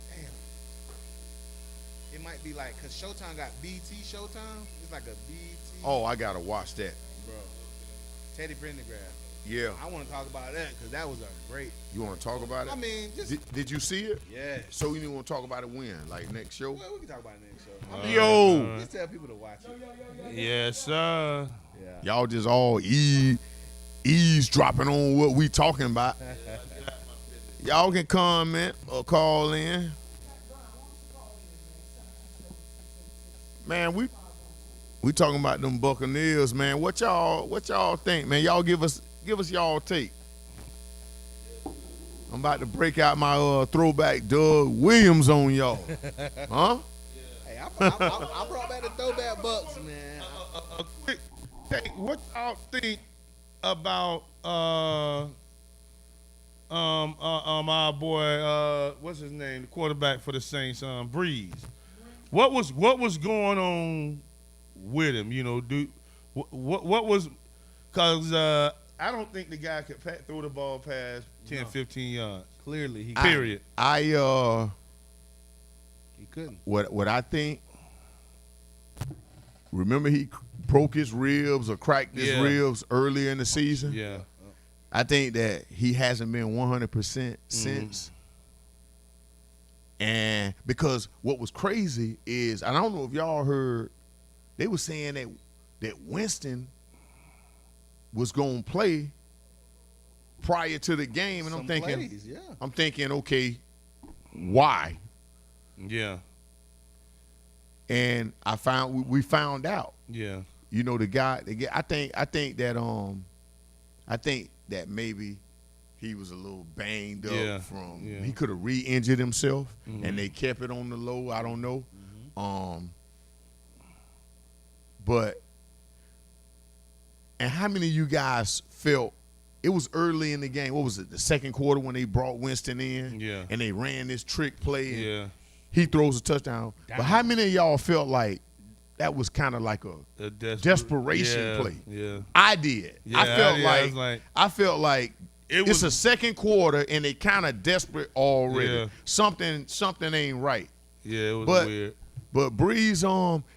Damn. It might be like, because Showtime got BT Showtime. It's like a BT. Oh, I gotta watch that. Bro. Teddy Pendergrass. Yeah. I want to talk about that because that was a great. You want to talk about it? I mean, just. Did you see it? Yeah. So you want to talk about it when? Like next show? Well, we can talk about it next show. I mean, Yo. just tell people to watch it. Yes, sir. Yeah. Y'all just all eavesdropping on what we talking about. Y'all can comment or call in. Man, we talking about them Buccaneers, man. What y'all think, man? Y'all give us y'all take. I'm about to break out my throwback Doug Williams on y'all. Huh? Hey, I brought back the throwback Bucks, man. A quick take. What y'all think about our boy what's his name, the quarterback for the Saints, Breeze? What was going on with him? You know, what was, because I don't think the guy could throw the ball past 10, 15 yards. Clearly, he Period. he couldn't. What I think, remember he broke his ribs or cracked his Yeah. ribs earlier in the season? Yeah. I think that he hasn't been 100% since. And because what was crazy is, I don't know if y'all heard, they were saying that Winston was going to play prior to the game, and Some I'm thinking, plays, yeah. Okay, why? Yeah. And we found out. Yeah. You know, the guy. I think that maybe he was a little banged up Yeah, from. yeah. He could have re-injured himself, and they kept it on the low. I don't know. But and how many of you guys felt it was early in the game? What was it? The second quarter when they brought Winston in, Yeah. and they ran this trick play. And Yeah. he throws a touchdown. But how many of y'all felt like that was kind of like a desperation play? Yeah. I did. Yeah, I felt I was like- I felt like It it's was- a second quarter and they kind of desperate already. Yeah. Something ain't right. Yeah, it was But weird. but Breeze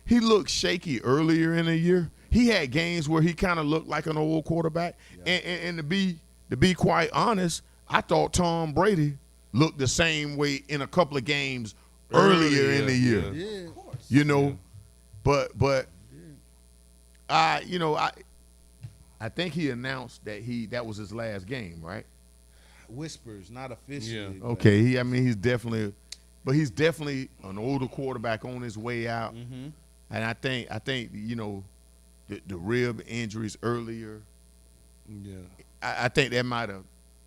he looked shaky earlier in the year. He had games where he kind of looked like an old quarterback. And to be quite honest, I thought Tom Brady looked the same way in a couple of games earlier in the year. Yeah. Of course. You know, but I think he announced that was his last game, right? Whispers, not officially. Yeah. but- Okay, he's definitely an older quarterback on his way out. Mhm. And I think you know the rib injuries earlier. Yeah. I think that might have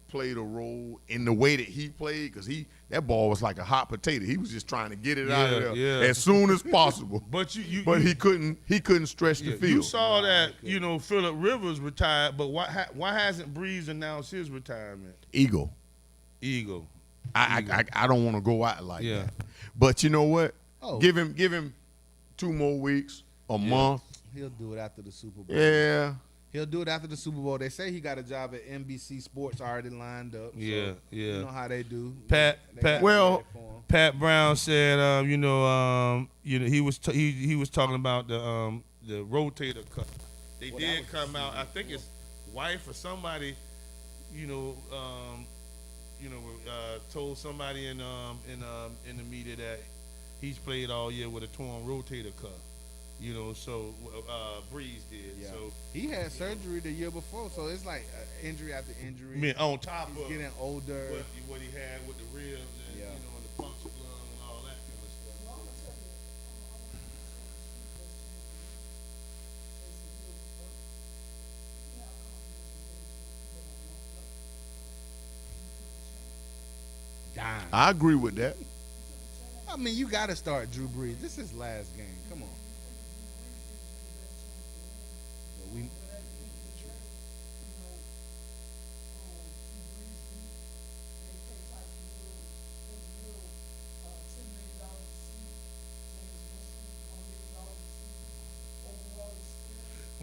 played a role in the way that he played, because that ball was like a hot potato. He was just trying to get it out of there Yeah. as soon as possible. But He couldn't stretch the field. You saw that, Phillip Rivers retired, but why hasn't Breeze announced his retirement? Eagle. I don't want to go out like Yeah. that. But you know what? Oh. Give him 2 more weeks, a month. He'll do it after the Super Bowl. Yeah. He'll do it after the Super Bowl. They say he got a job at NBC Sports already lined up. So Yeah. You know how they do. Pat- They Pat- got it Well- ready for him. Pat Brown said, he was he was talking about the rotator cuff. They Well, that did was come the out. I season think his wife or somebody, told somebody in the media that he's played all year with a torn rotator cuff. So Breeze did. Yeah. So He had surgery the year before, so it's like injury after injury. I mean, on top He's of getting older. what he had with the ribs and Yeah. and the punctured lung and all that kind of stuff. Dying. I agree with that. I mean, you got to start Drew Brees. This is his last game. Come on. But we,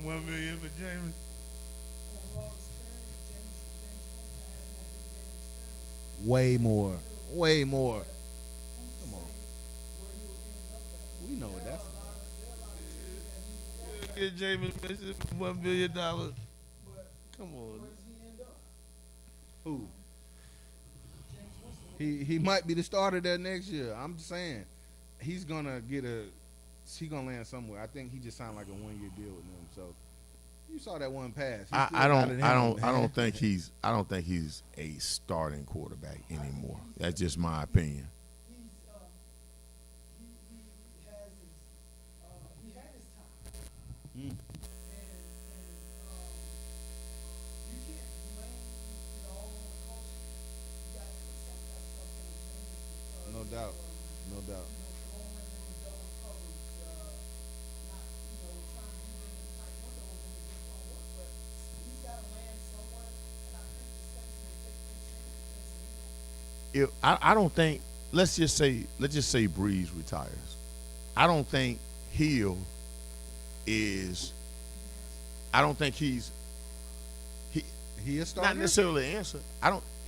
$1 million for James. way more. Way more. Come on. We know what that's about. Get James Winston $1 million. Come on. Who? He might be the starter there next year. I'm just saying. He's gonna land somewhere. I think he just signed like a 1-year deal with them. So you saw that one pass. He still I got it in him, man. don't think he's a starting quarterback anymore. That's just my opinion. He had his time. Mm. And you can't blame it all on the coach. You got to put some of that stuff on James because No doubt. No doubt. throwing in the double coverage, not trying to use them in tight windows and it just don't work. But he's got to land somewhere, and I think the Saints may take their chance against him. I don't think. Let's just say Breeze retires. I don't think Hill is. I don't think he He a starter. not necessarily the answer.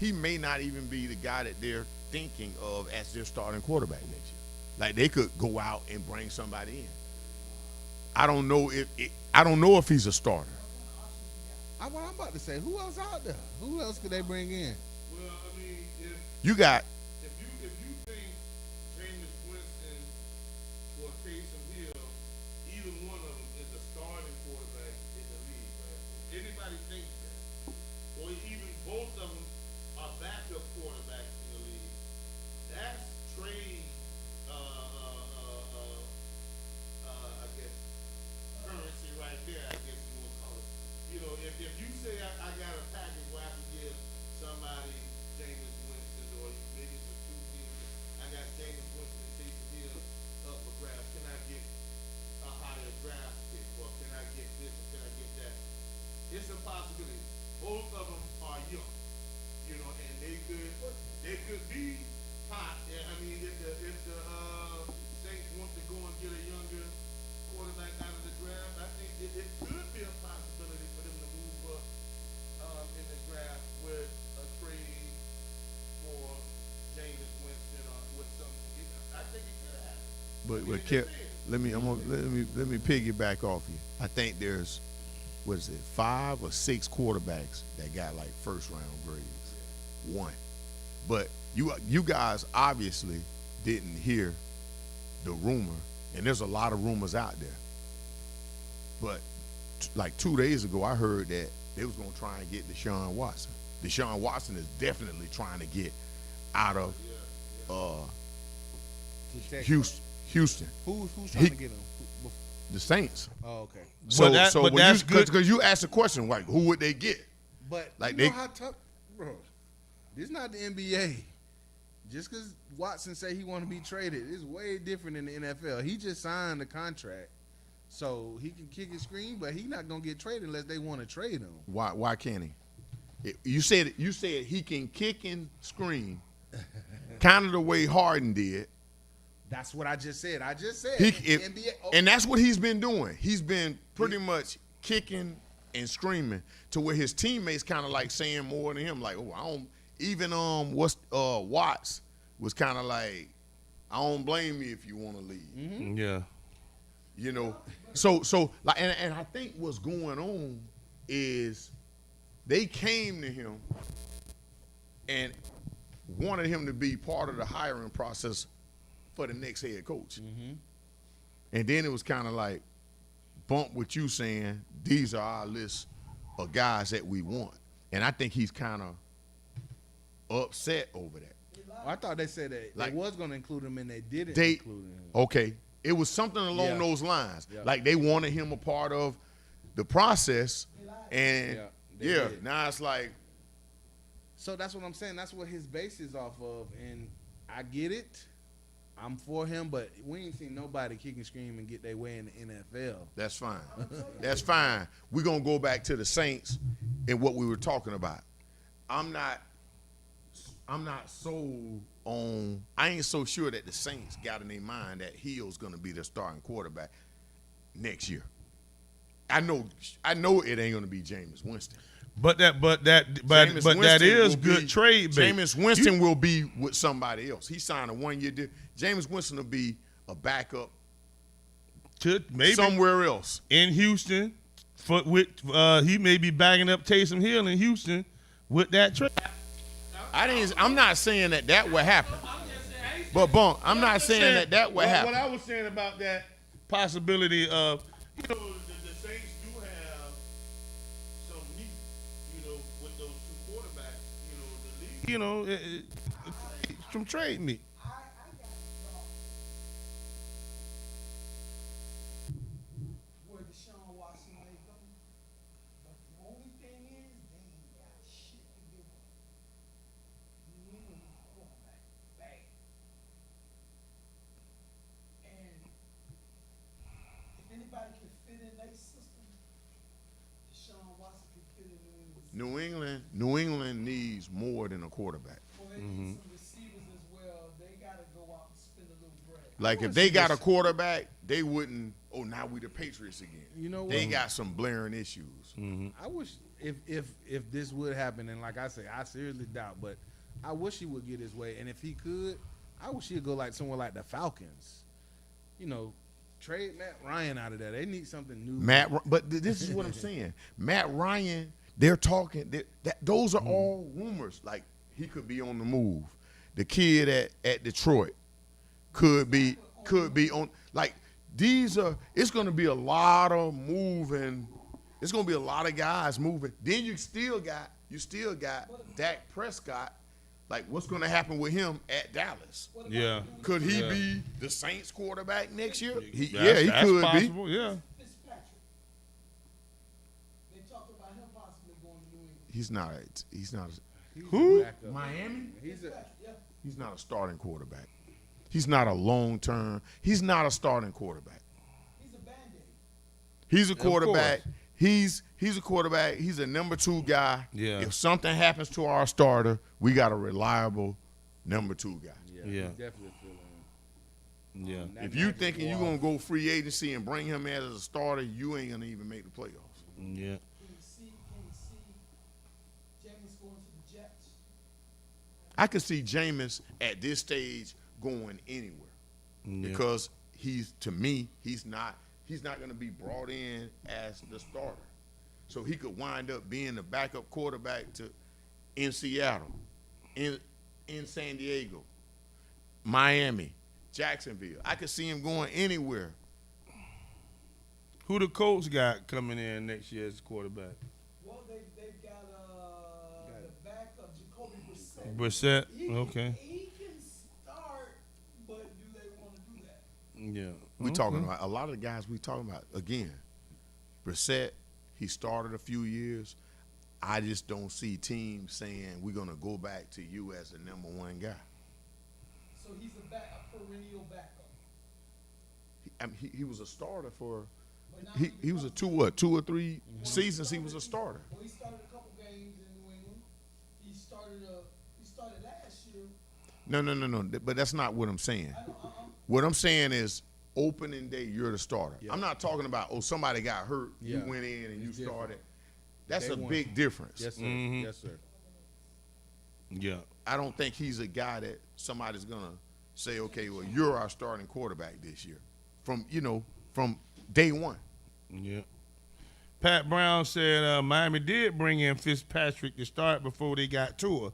He may not even be the guy that they're thinking of as their starting quarterback next year. Like they could go out and bring somebody in. I don't know if he's a starter. What I'm about to say. Who else out there? Who else could they bring in? Well, I mean, You got if you think Jameis Winston or Taysom Hill, either one of them is a starting quarterback in the league, right? If anybody thinks that, or even both of them are backup quarterbacks in the league, that's trade. I guess currency right there. I guess you would call it. If you say I got a package where I can give somebody Jameis Winston, or maybe it's for 2 teams, I got Jameis Winston and Taysom Hill up for grabs. Can I get a higher draft pick, or can I get this, or can I get that? It's a possibility. Both of them are young, and they could be hot. Yeah, I mean, if the Saints want to go and get a younger quarterback out of the draft, I think it could be a possibility for them to move up in the draft with a trade for Jameis Winston or with some. I think it could happen. but Kip, let me piggyback off you. I think there's 5 or 6 quarterbacks that got like first round grades. One. But you guys obviously didn't hear the rumor, and there's a lot of rumors out there. But like 2 days ago, I heard that they was gonna try and get Deshaun Watson. Deshaun Watson is definitely trying to get out of To check. Houston. Who's trying He- to get him? The Saints. Oh, okay. But that's good. Because you asked the question, like, who would they get? But Like you they- know how tough, bro. This not the NBA. Just because Watson say he want to be traded, it's way different in the NFL. He just signed the contract, so he can kick and scream, but he not gonna get traded unless they want to trade him. Why can't he? You said he can kick and scream, kind of the way Harden did. That's what I just said. He, the NBA. and that's what he's been doing. He's been pretty much kicking and screaming to where his teammates kind of like saying more than him, like, oh, I don't even Watts was kind of like, I don't blame you if you want to leave. Mm-hmm. Yeah. You know, so like, and I think what's going on is they came to him and wanted him to be part of the hiring process for the next head coach. Mm-hmm. And then it was kind of like, bump with you saying, these are our list of guys that we want. And I think he's kind of upset over that. I thought they said that Like- they was going to include him and they didn't They, include him. okay, it was something along Yeah. those lines. Yeah. Like they wanted him a part of the process. And Yeah, they yeah, did. now it's like, So that's what I'm saying. That's what his base is off of. And I get it. I'm for him, but we ain't seen nobody kick and scream and get their way in the NFL. that's fine. That's fine. We're going to go back to the Saints and what we were talking about. I'm not sold on, I ain't so sure that the Saints got in their mind that Hill's going to be their starting quarterback next year. I know it ain't going to be Jameis Winston. But that Jameis that Winston is will good be- trade bait. Jameis Winston will be with somebody else. He signed a 1-year deal. Jameis Winston will be a backup To maybe somewhere else. in Houston, he may be bagging up Taysom Hill in Houston with that trade. I'm not saying that would happen. But Bunk, I'm not saying that would happen. What I was saying about that possibility of, the Saints do have some meat, with those two quarterbacks, the league, some trade meat. Where Deshaun Watson may go. But the only thing is, they ain't got shit to give up. New England quarterback, bad. And if anybody can fit in their system, Deshaun Watson can fit in New England's. New England needs more than a quarterback. Well, they need some receivers as well. They gotta go out and spend a little bread. Like if they got a quarterback, they wouldn't. Oh, now we the Patriots again. You know They what? got some blaring issues. I wish if this would happen, and like I say, I seriously doubt, but I wish he would get his way. And if he could, I wish he'd go like somewhere like the Falcons. Trade Matt Ryan out of there. They need something new. But this is what I'm saying. Matt Ryan, they're talking. Those are all rumors. Like he could be on the move. The kid at Detroit could be on. Like these are. It's going to be a lot of moving. It's going to be a lot of guys moving. Then you still got Dak Prescott. Like what's going to happen with him at Dallas? Yeah. Could he be the Saints quarterback next year? He That's could be. possible, yeah. Fitzpatrick. They talked about him possibly going to New England. He's not. He's Who? a backup. Miami? He's a Yeah. He's not a starting quarterback. He's not a long-term. He's not a starting quarterback. He's a Band-Aid. He's a Of quarterback. course. He's a quarterback. He's a number 2 guy. Yeah. If something happens to our starter, we got a reliable number 2 guy. yeah. Yeah. He's definitely feeling. Yeah. That If you man can thinking go you're off. gonna go free agency and bring him as a starter, you ain't gonna even make the playoffs. Yeah. Can you see James going to the Jets? I could see Jameis at this stage going anywhere Yeah. because he's not going to be brought in as the starter. So he could wind up being the backup quarterback in Seattle, in San Diego, Miami, Jacksonville. I could see him going anywhere. Who the Colts got coming in next year as quarterback? Well, they've got the backup, Jacoby Brissett. Brissett. He can- Okay. He can start, but do they want to do that? Yeah. We talking about a lot of the guys we talking about. Again, Brissett, he started a few years. I just don't see teams saying we're going to go back to you as the number 1 guy. So he's a perennial backup. He was a starter for But now he was a 2 or 3 seasons he was a starter. Well, he started a couple games in New England. He started last year. No. But that's not what I'm saying. I know, What I'm saying is opening day, you're the starter. Yeah. I'm not talking about, somebody got hurt, Yeah. you went in and you It's different. started. That's Day a one. big difference. Yes, sir. Mhm. Yes, sir. Yeah. I don't think he's a guy that somebody's gonna say, okay, well, you're our starting quarterback this year, from day one. Yeah. Pat Brown said Miami did bring in Fitzpatrick to start before they got Tua.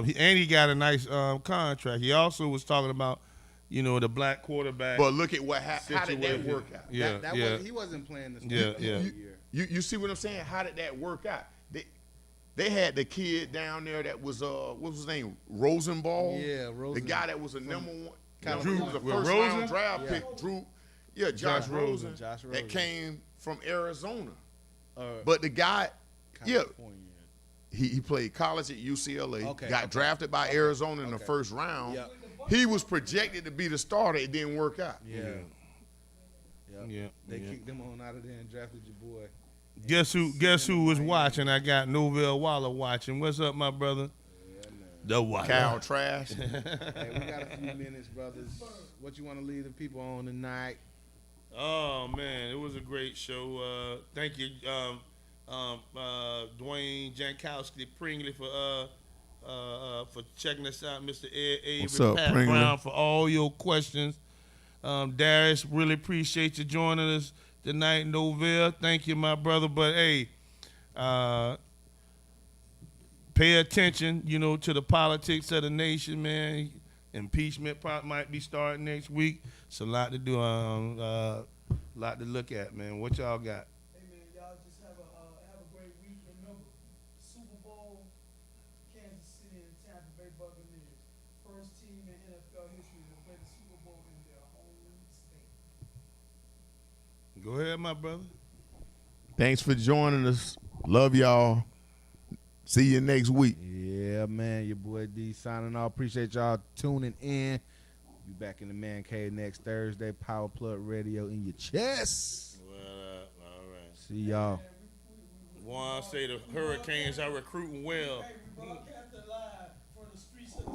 He got a nice contract. He also was talking about, the black quarterback. But look at how did that Situation. work out? Yeah, That he wasn't playing the Yeah, start yeah. of the year. You see what I'm saying? How did that work out? They had the kid down there that was what was his name? Rosenball. Yeah, The Rosen. guy that was a number one. California. Drew was a With first Rosen? round draft Yeah. pick. Drew. Yeah, Josh Rosen. Josh Rosen. That came from Arizona. Uh, But the guy, yeah, California. he played college at UCLA. Okay, Got okay. drafted by Arizona in the Okay. first round. Yep. He was projected to be the starter. It didn't work out. Yeah. Yep. Yeah, They yeah. kicked them on out of there and drafted your boy. Guess who was watching? I got Novell Waller watching. What's up, my brother? Yeah, man. The Waller. Cow trash. Hey, we got a few minutes, brothers. What you want to leave the people on tonight? Oh man, it was a great show. Thank you, Dwayne Jankowski Pringley for checking us out, Mr. Ed Avery, What's up, Pat Pringley? Brown for all your questions. Darius, really appreciate you joining us tonight, Novell. Thank you, my brother. But hey, pay attention, to the politics of the nation, man. Impeachment might be starting next week. It's a lot to do, lot to look at, man. What y'all got? Hey man, y'all just have a great week. Remember, Super Bowl, Kansas City and Tampa Bay Buccaneers, first team in NFL history to play the Super Bowl in their home state. Go ahead, my brother. Thanks for joining us. Love y'all. See you next week. Yeah, man. Your boy D signing off. Appreciate y'all tuning in. Be back in the Man Cave next Thursday. Power Plug Radio in your chest. Well, all right. See y'all. Juan say the Hurricanes are recruiting well. Hey, we broadcast it live for the streets of the